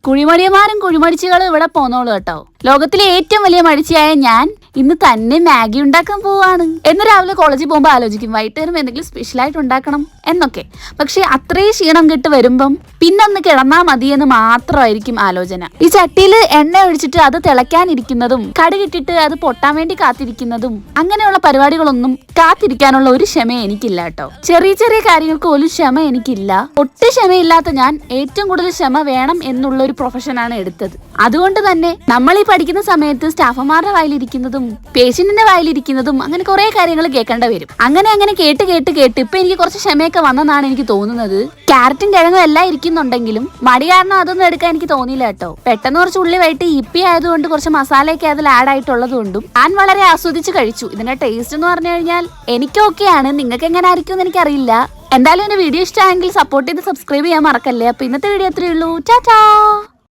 കുഴിമടിയന്മാരും കുഴിമടിച്ചുകളും ഇവിടെ പോന്നോളൂ കേട്ടോ. ലോകത്തിലെ ഏറ്റവും വലിയ മടിച്ചിയായ ഞാൻ ഇന്ന് തന്നെ മാഗി ഉണ്ടാക്കാൻ പോവാണ് എന്ന് രാവിലെ കോളേജിൽ പോകുമ്പോൾ ആലോചിക്കും, വൈകിട്ട് വരുമ്പോൾ എന്തെങ്കിലും സ്പെഷ്യലായിട്ട് ഉണ്ടാക്കണം എന്നൊക്കെ. പക്ഷെ അത്രയും ക്ഷീണം കിട്ട് വരുമ്പം പിന്നൊന്ന് കിടന്നാ മതിയെന്ന് മാത്രമായിരിക്കും ആലോചന. ഈ ചട്ടിയിൽ എണ്ണ ഒഴിച്ചിട്ട് അത് തിളയ്ക്കാനിരിക്കുന്നതും കടുകിട്ടിട്ട് അത് പൊട്ടാൻ വേണ്ടി കാത്തിരിക്കുന്നതും അങ്ങനെയുള്ള പരിപാടികളൊന്നും കാത്തിരിക്കാനുള്ള ഒരു ക്ഷമ എനിക്കില്ല കേട്ടോ. ചെറിയ ചെറിയ കാര്യങ്ങൾക്ക് പോലും ക്ഷമ എനിക്കില്ല. ഒട്ടും ക്ഷമയില്ലാത്ത ഞാൻ ഏറ്റവും കൂടുതൽ ക്ഷമ വേണം എന്നുള്ള ഒരു പ്രൊഫഷനാണ് എടുത്തത്. അതുകൊണ്ട് തന്നെ നമ്മൾ ഈ പഠിക്കുന്ന സമയത്ത് സ്റ്റാഫർമാരുടെ വായിലിരിക്കുന്നതും പേഷ്യന്റിന്റെ വായിലിരിക്കുന്നതും അങ്ങനെ കുറെ കാര്യങ്ങൾ കേൾക്കേണ്ടി വരും. അങ്ങനെ കേട്ട് ഇപ്പൊ എനിക്ക് കുറച്ച് ക്ഷമയൊക്കെ വന്നെന്നാണ് എനിക്ക് തോന്നുന്നത്. ക്യാരറ്റും കിഴങ്ങും എല്ലാം ഇരിക്കുന്നുണ്ടെങ്കിലും മടി കാരണം അതൊന്നും എടുക്കാൻ എനിക്ക് തോന്നിയില്ല കേട്ടോ. പെട്ടെന്ന് കുറച്ച് ഉള്ളി വൈകിട്ട് ഇപ്പി ആയതുകൊണ്ട് കുറച്ച് മസാലയൊക്കെ അതിൽ ആഡ് ആയിട്ടുള്ളത് കൊണ്ടും ഞാൻ വളരെ ആസ്വദിച്ച് കഴിച്ചു. ഇതിന്റെ ടേസ്റ്റ് എന്ന് പറഞ്ഞു കഴിഞ്ഞാൽ എനിക്ക് ഓക്കെയാണ്. നിങ്ങൾക്ക് എങ്ങനെ ആയിരിക്കും എന്ന് എനിക്കറിയില്ല. എന്തായാലും എന്റെ വീഡിയോ ഇഷ്ടമായെങ്കിൽ സപ്പോർട്ട് ചെയ്ത് സബ്സ്ക്രൈബ് ചെയ്യാൻ മറക്കല്ലേ. അപ്പൊ ഇന്നത്തെ വീഡിയോ അത്രയേ ഉള്ളൂ. ടാറ്റാ.